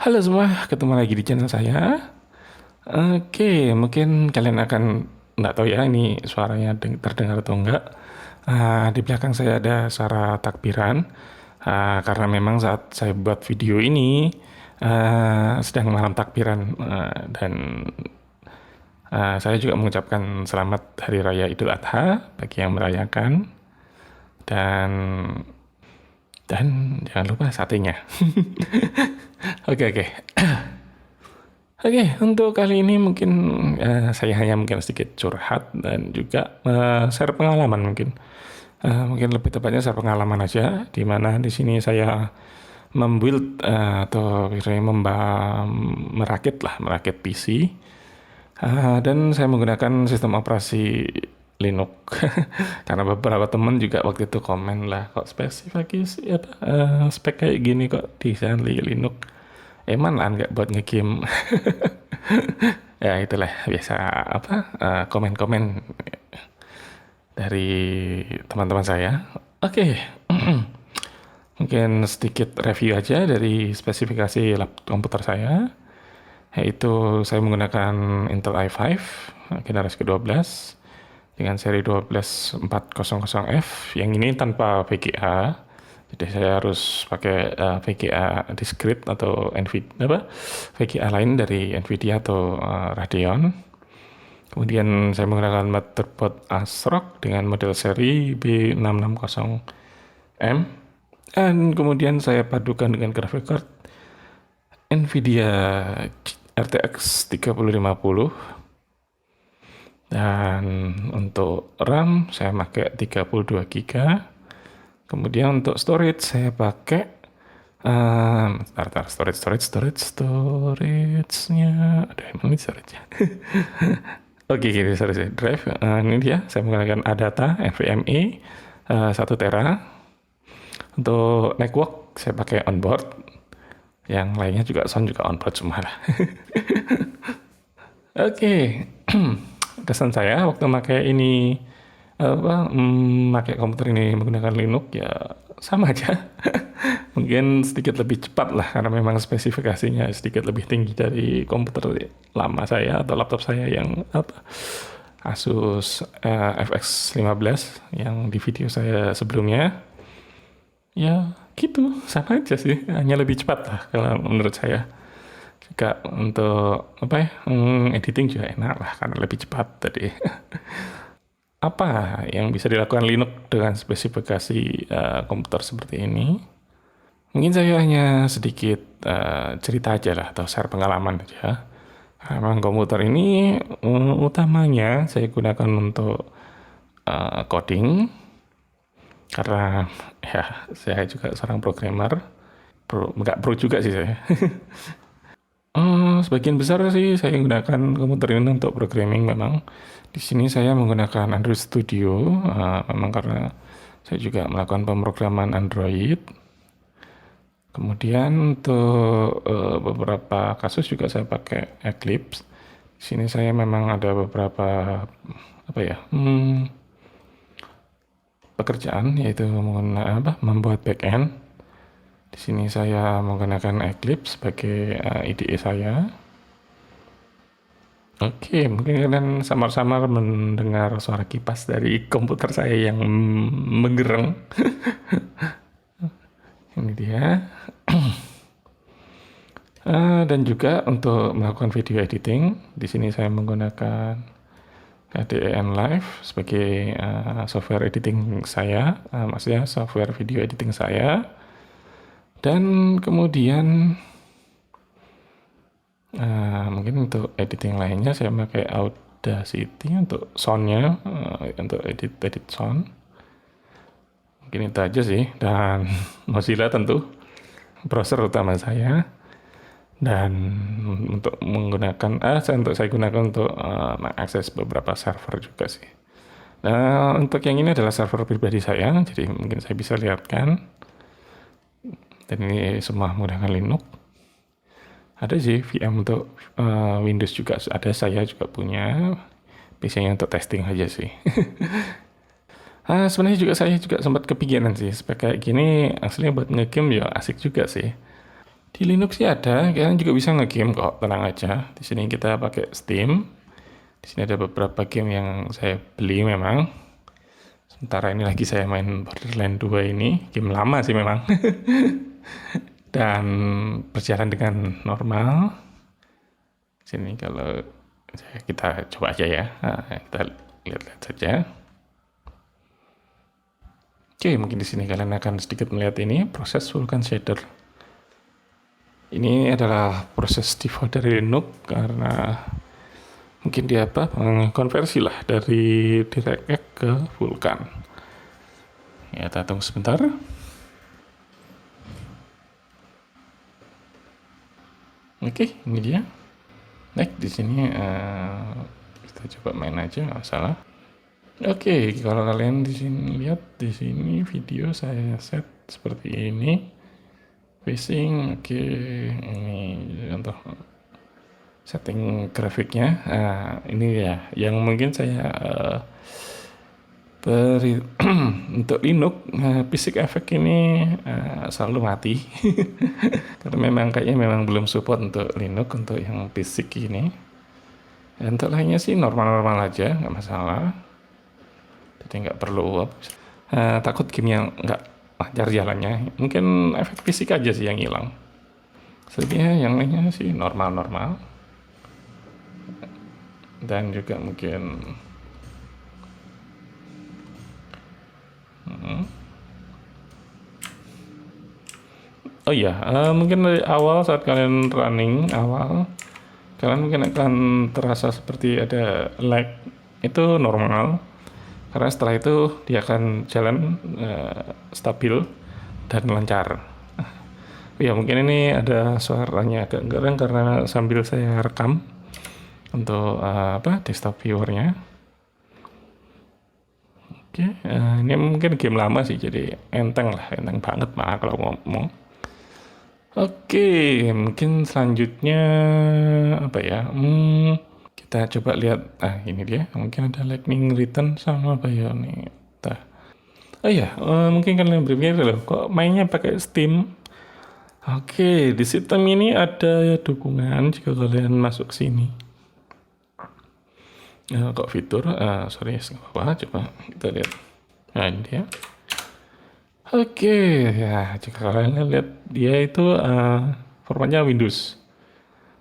Halo semua, ketemu lagi di channel saya. Oke, mungkin kalian akan nggak tahu ya ini suaranya terdengar atau enggak. Di belakang saya ada suara takbiran. Karena memang saat saya buat video ini sedang malam takbiran dan saya juga mengucapkan selamat Hari Raya Idul Adha bagi yang merayakan dan jangan lupa satenya. Oke oke. Oke, untuk kali ini mungkin saya hanya mungkin sedikit curhat dan juga share pengalaman mungkin. Mungkin lebih tepatnya share pengalaman aja, di mana di sini saya membuild atau misalnya merakit PC. Dan saya menggunakan sistem operasi Linux. Karena beberapa teman juga waktu itu komen lah, kok spek kayak gini kok desain Linux. Eman lah nggak buat ngegame. Ya itulah biasa apa komen-komen dari teman-teman saya. Oke. Mungkin sedikit review aja dari spesifikasi komputer saya, yaitu saya menggunakan Intel i5 generasi ke-12 dengan seri 12400F. Yang ini tanpa VGA. Jadi saya harus pakai VGA discrete atau VGA lain dari Nvidia atau Radeon. Kemudian saya menggunakan motherboard ASRock dengan model seri B660M. Dan kemudian saya padukan dengan graphic card Nvidia RTX 3050. Dan untuk RAM saya pakai 32 GB. Kemudian untuk storage saya pakai storage-nya ada yang mana storage-nya. Oke, gini storage drive. Ini dia, saya menggunakan ADATA NVMe 1 tera. Untuk network saya pakai onboard. Yang lainnya juga sound juga onboard semua lah. Oke. Kesan saya waktu pakai ini pakai komputer ini menggunakan Linux ya sama aja. Mungkin sedikit lebih cepat lah karena memang spesifikasinya sedikit lebih tinggi dari komputer lama saya atau laptop saya yang Asus FX 15 yang di video saya sebelumnya. Ya gitu, sama aja sih, hanya lebih cepat lah kalau menurut saya. Juga untuk editing juga enak lah karena lebih cepat tadi. Apa yang bisa dilakukan Linux dengan spesifikasi komputer seperti ini? Mungkin saya hanya sedikit cerita aja lah atau share pengalaman aja. Memang komputer ini utamanya saya gunakan untuk coding karena ya saya juga seorang programmer. Nggak pro juga sih saya. Sebagian besar sih saya gunakan komputer ini untuk programming memang. Di sini saya menggunakan Android Studio, memang karena saya juga melakukan pemrograman Android. Kemudian untuk beberapa kasus juga saya pakai Eclipse. Di sini saya memang ada beberapa pekerjaan yaitu membuat backend. Di sini saya menggunakan Eclipse sebagai IDE saya. Oke, mungkin kalian samar-samar mendengar suara kipas dari komputer saya yang menggereng. Ini dia. Dan juga untuk melakukan video editing, di sini saya menggunakan KDE Live sebagai software editing saya, maksudnya software video editing saya. Dan kemudian mungkin untuk editing lainnya saya pakai Audacity untuk soundnya, untuk edit sound. Mungkin itu aja sih. Dan Mozilla tentu browser utama saya. Dan untuk menggunakan saya gunakan untuk mengakses beberapa server juga sih. Nah, untuk yang ini adalah server pribadi saya, jadi mungkin saya bisa lihatkan. Dan ini semua menggunakan Linux. Ada sih VM untuk Windows juga ada, saya juga punya. PC-nya untuk testing aja sih. Sebenarnya juga saya juga sempat kepikiran sih, spek kayak gini aslinya buat ngegame ya asik juga sih. Di Linux sih ada, kalian juga bisa nge-game kok, tenang aja. Di sini kita pakai Steam. Di sini ada beberapa game yang saya beli memang. Sementara ini lagi saya main Borderlands 2 ini, game lama sih memang. Dan berjalan dengan normal. Sini kalau kita coba aja ya. Nah, kita lihat-lihat saja. Oke, mungkin di sini kalian akan sedikit melihat ini proses Vulkan Shader. Ini adalah proses default dari Linux karena mungkin dia mengkonversi lah dari DirectX ke Vulkan. Ya, kita tunggu sebentar. Oke, ini dia. Baik, di sini kita coba main aja, nggak masalah. Oke, kalau kalian di sini lihat di sini video saya set seperti ini. Facing, oke, ini untuk setting grafiknya. Ini ya, yang mungkin saya beri untuk Linux Basic Effect ini selalu mati karena kayaknya memang belum support untuk Linux untuk yang basic ini. Dan untuk lainnya sih normal-normal aja, nggak masalah. Jadi nggak perlu takut game yang nggak lancar jalannya. Mungkin efek fisik aja sih yang hilang. Selebihnya yang lainnya sih normal-normal. Dan juga mungkin oh iya, mungkin dari awal saat kalian running kalian mungkin akan terasa seperti ada lag. Itu normal. Karena setelah itu dia akan jalan stabil dan lancar. Ya mungkin ini ada suaranya agak garang karena sambil saya rekam untuk desktop viewernya. Oke, ini mungkin game lama sih, jadi enteng banget mah kalau ngomong. Oke, mungkin selanjutnya apa ya? Kita coba lihat. Ini dia. Mungkin ada Lightning Return sama Bayonetta. Oh iya, mungkin kalian berpikir loh, kok mainnya pakai Steam? Oke, di sistem ini ada dukungan jika kalian masuk sini. Kok fitur? Sorry, nggak apa-apa. Coba kita lihat. Nah, ini dia. Oke, ya jika kalian lihat dia itu formatnya Windows.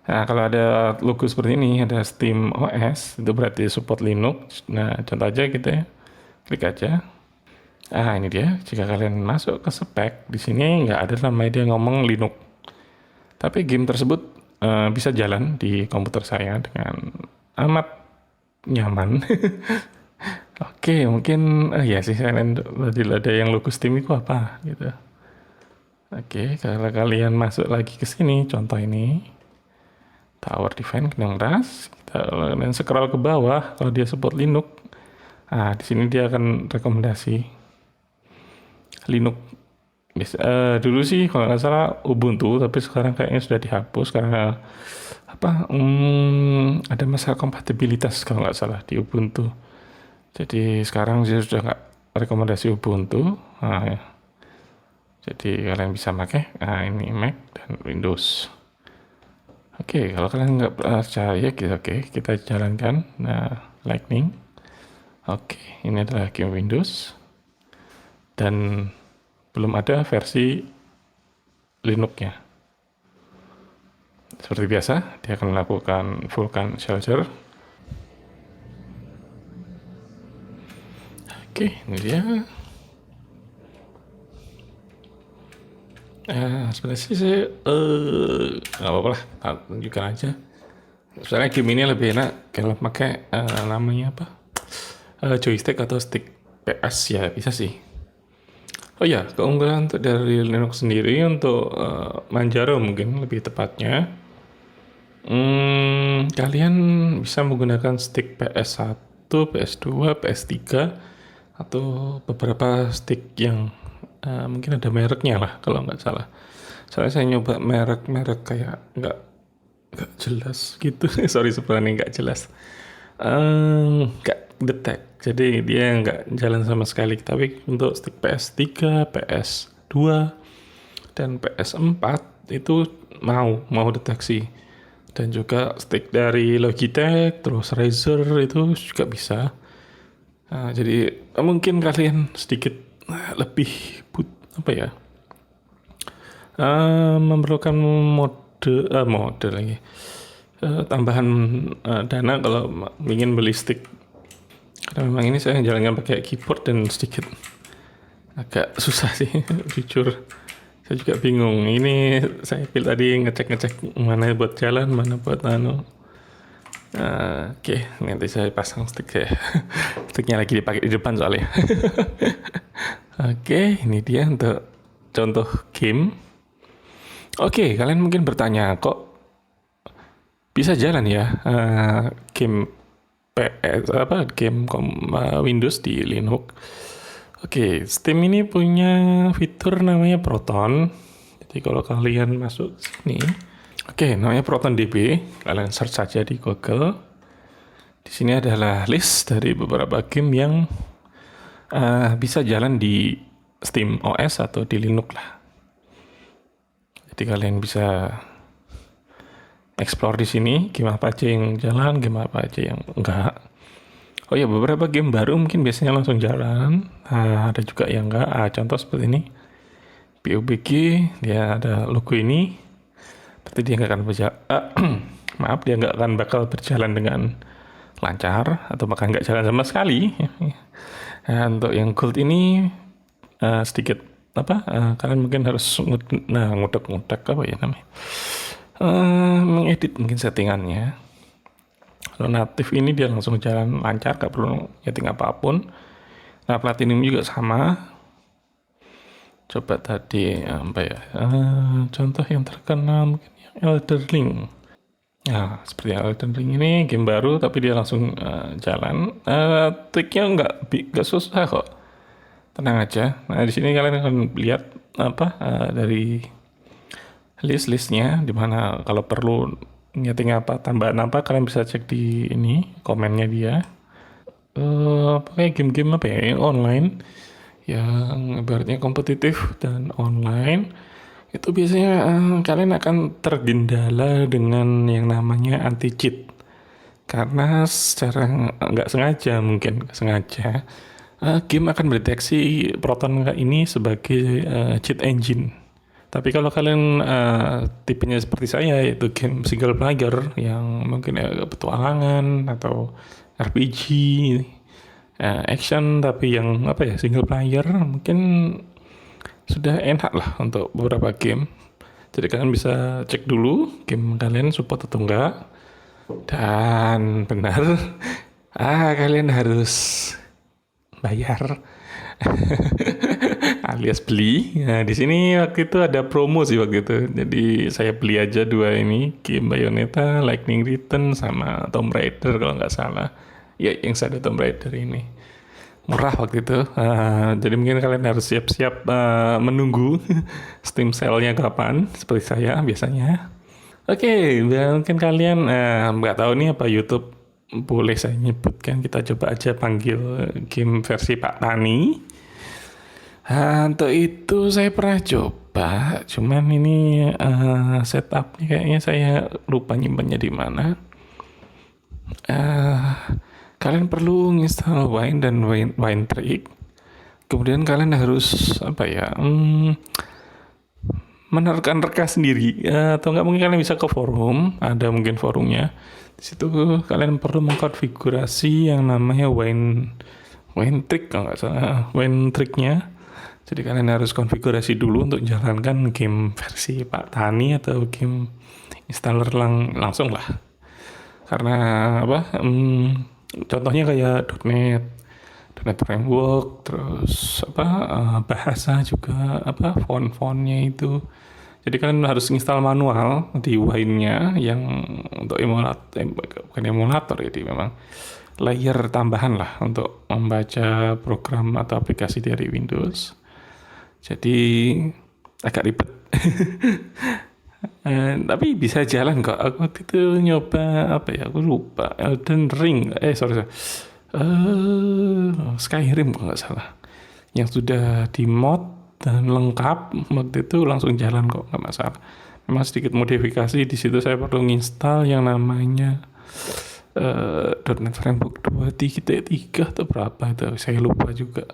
Nah, kalau ada logo seperti ini, ada Steam OS, itu berarti support Linux. Nah, contoh aja kita klik aja. Ini dia. Jika kalian masuk ke spek, di sini nggak ada namanya dia ngomong Linux. Tapi game tersebut bisa jalan di komputer saya dengan amat nyaman. Oke, mungkin ya sih kalian ada yang logo Steam itu apa gitu. Oke, kalau kalian masuk lagi ke sini, contoh ini Tower Defense Kingdom Rush, kalian scroll ke bawah kalau dia support Linux. Di sini dia akan rekomendasi Linux. Dulu sih kalau nggak salah Ubuntu, tapi sekarang kayaknya sudah dihapus karena ada masalah kompatibilitas kalau nggak salah di Ubuntu. Jadi sekarang dia sudah nggak rekomendasi Ubuntu. Ya. Jadi kalian bisa pakai ini Mac dan Windows. Oke, kalau kalian nggak percaya, kita jalankan. Lightning. Oke, ini adalah game Windows dan belum ada versi Linux-nya. Seperti biasa, dia akan melakukan Vulkan Shader. Oke, ini dia. Sebenarnya sih saya nggak apa-apa lah, tunjukkan aja. Soalnya game ini lebih enak kalau pakai namanya joystick atau stick PS ya bisa sih. Oh ya, keunggulan untuk dari Linux sendiri untuk Manjaro mungkin lebih tepatnya. Kalian bisa menggunakan stick PS1, PS2, PS3 atau beberapa stick yang mungkin ada mereknya lah kalau nggak salah. Soalnya saya nyoba merek-merek kayak nggak jelas gitu. Sorry sebenarnya nggak jelas. Nggak detect. Jadi dia nggak jalan sama sekali. Tapi untuk stick PS3, PS2, dan PS4 itu mau deteksi. Dan juga stick dari Logitech, terus Razer itu juga bisa. Jadi mungkin kalian sedikit lebih apa ya, memerlukan mode lagi, tambahan dana kalau ingin beli stick. Karena memang ini saya jalankan pakai keyboard dan sedikit agak susah sih jujur. Saya juga bingung. Ini saya pilih tadi ngecek mana buat jalan, mana buat Oke, nanti saya pasang stick ya. Sticknya lagi dipakai di depan soalnya. Oke, ini dia untuk contoh game. Oke, kalian mungkin bertanya, kok bisa jalan ya game Windows di Linux? Oke, Steam ini punya fitur namanya Proton. Jadi kalau kalian masuk sini, namanya ProtonDB. Kalian search saja di Google. Di sini adalah list dari beberapa game yang bisa jalan di Steam OS atau di Linux lah. Jadi kalian bisa explore di sini game apa aja yang jalan, game apa aja yang enggak. Oh ya, beberapa game baru mungkin biasanya langsung jalan. Ada juga yang enggak. Contoh seperti ini. PUBG, dia ada logo ini. Berarti dia nggak akan dia nggak akan bakal berjalan dengan lancar atau bahkan nggak jalan sama sekali. Untuk yang gold ini sedikit kalian mungkin harus ngutek apa ya namanya, mengedit mungkin settingannya. Kalau native ini dia langsung jalan lancar, gak perlu setting apapun. Nah, platinum juga sama. Coba tadi contoh yang terkenal mungkin yang Elden Ring. Nah, seperti Elden Ring ini game baru tapi dia langsung jalan. Triknya nggak susah kok. Tenang aja. Nah, di sini kalian akan lihat dari listnya, dimana kalau perlu nyeting tambahan kalian bisa cek di ini komennya dia. Pakai game-game yang online, yang ibaratnya kompetitif dan online, itu biasanya kalian akan tergendala dengan yang namanya anti cheat, karena secara nggak sengaja game akan mendeteksi Proton ini sebagai cheat engine. Tapi kalau kalian tipenya seperti saya, yaitu game single player yang mungkin petualangan atau RPG, action tapi yang single player, mungkin sudah enak lah untuk beberapa game. Jadi kalian bisa cek dulu game kalian support atau enggak. Dan benar, kalian harus bayar alias beli. Nah, di sini waktu itu ada promo sih waktu itu. Jadi saya beli aja 2 ini, game Bayonetta, Lightning Return sama Tomb Raider kalau nggak salah. Ya, yang saya ada Tomb Raider ini. Murah waktu itu. Jadi mungkin kalian harus siap-siap menunggu Steam sale-nya kapan, seperti saya biasanya. Oke, mungkin kalian nggak tahu nih apa YouTube boleh saya nyebutkan, kita coba aja panggil game versi Pak Tani. Untuk itu saya pernah coba, cuman ini setupnya kayaknya saya lupa nyimpannya di mana. Kalian perlu install Wine dan Wine Trick. Kemudian kalian harus menerka sendiri, atau nggak mungkin kalian bisa ke forum, ada mungkin forumnya. Di situ kalian perlu mengkonfigurasi yang namanya wine trick kalau nggak salah, wine tricknya. Jadi kalian harus konfigurasi dulu untuk jalankan game versi Pak Tani atau game installer langsung lah. Karena contohnya kayak .NET Framework, terus bahasa juga font-fontnya itu. Jadi kalian harus install manual di Wine-nya yang untuk bukan emulator, jadi memang layer tambahan lah untuk membaca program atau aplikasi dari Windows. Jadi agak ribet. Tapi bisa jalan kok. Aku waktu itu nyoba aku lupa, Elden Ring. Skyrim kalau nggak salah. Yang sudah di mod dan lengkap, waktu itu langsung jalan kok, nggak masalah. memang sedikit modifikasi. Di situ saya perlu nginstal yang namanya .NET Framework 2.3 atau berapa itu, saya lupa juga.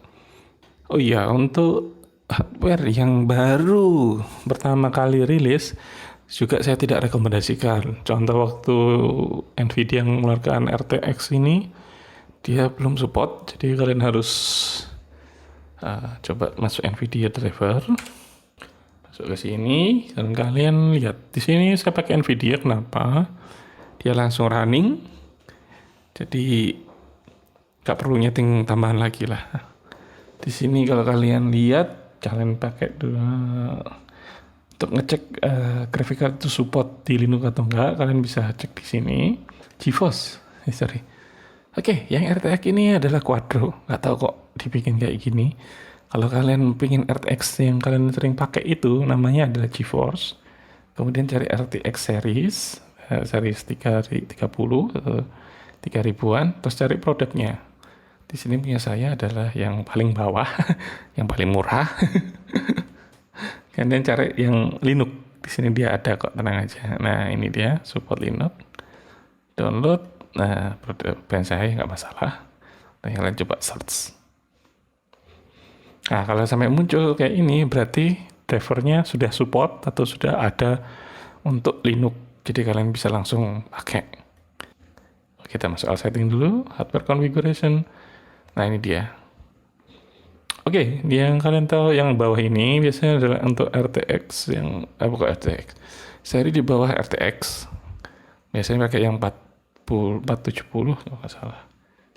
Oh iya, untuk hardware yang baru pertama kali rilis juga saya tidak rekomendasikan. Contoh waktu Nvidia yang mengeluarkan RTX ini, dia belum support, jadi kalian harus coba masuk Nvidia driver, masuk ke sini, dan kalian lihat di sini saya pakai Nvidia. Kenapa? Dia langsung running, jadi nggak perlu nyeting tambahan lagi lah. Di sini kalau kalian lihat, kalian pakai dulu untuk ngecek graphic card itu support di Linux atau enggak, kalian bisa cek di sini. GeForce, sorry. Oke, yang RTX ini adalah Quadro. Nggak tahu kok dibikin kayak gini. Kalau kalian pengen RTX yang kalian sering pakai itu, namanya adalah GeForce. Kemudian cari RTX series 30 atau 3000-an, terus cari produknya. Di sini punya saya adalah yang paling bawah, yang paling murah. Kalian cari yang Linux. Di sini dia ada kok, tenang aja. Nah, ini dia support Linux. Download. Nah, produk brand saya nggak masalah. Nah, kalian coba search. Nah, kalau sampai muncul kayak ini, berarti drivernya sudah support atau sudah ada untuk Linux. Jadi kalian bisa langsung pakai. Kita masuk all setting dulu, hardware configuration. Nah, ini dia. Oke, yang kalian tahu yang bawah ini biasanya adalah untuk RTX yang bukan RTX. Seri di bawah RTX. Biasanya pakai yang 470 kalau nggak salah.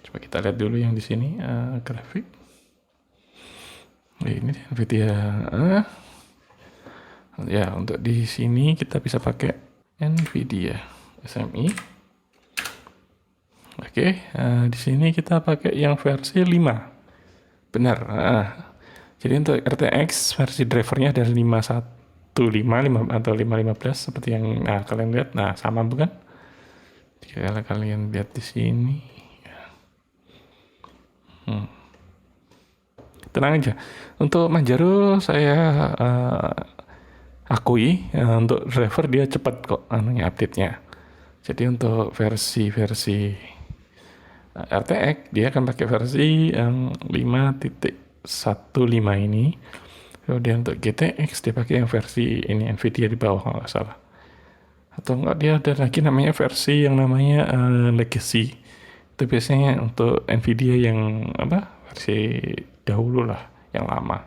Coba kita lihat dulu yang di sini grafik. Ini Nvidia. Ya, untuk di sini kita bisa pakai Nvidia SMI. Oke, di sini kita pakai yang versi 5. Benar. Jadi untuk RTX versi drivernya ada 515 atau 515 seperti yang kalian lihat. Nah, sama bukan? Jika kalian lihat di sini. Tenang aja. Untuk Manjaro saya akui untuk driver dia cepat kok update-nya. Jadi untuk versi RTX dia akan pakai versi yang 5.15 ini. Kemudian untuk GTX dia pakai yang versi ini Nvidia di bawah kalau nggak salah. Atau enggak dia ada lagi namanya versi yang namanya Legacy. Itu biasanya untuk Nvidia yang versi dahulu lah, yang lama.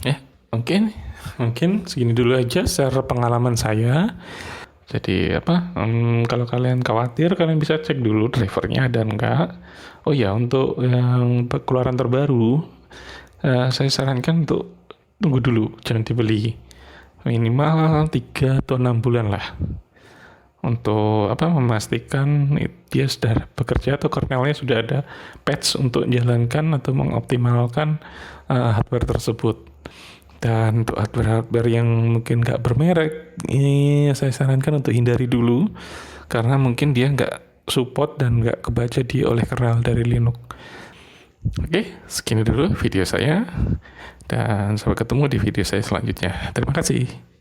Ya, mungkin segini dulu aja secara pengalaman saya. Jadi kalau kalian khawatir, kalian bisa cek dulu drivernya ada enggak. Oh ya, untuk yang keluaran terbaru, saya sarankan untuk tunggu dulu, jangan dibeli. Minimal 3 atau 6 bulan lah. Untuk memastikan dia sudah bekerja atau kernelnya sudah ada patch untuk menjalankan atau mengoptimalkan hardware tersebut. Dan untuk hardware yang mungkin nggak bermerek, ini saya sarankan untuk hindari dulu, karena mungkin dia nggak support dan nggak kebaca oleh kernel dari Linux. Oke, segini dulu video saya, dan sampai ketemu di video saya selanjutnya. Terima kasih.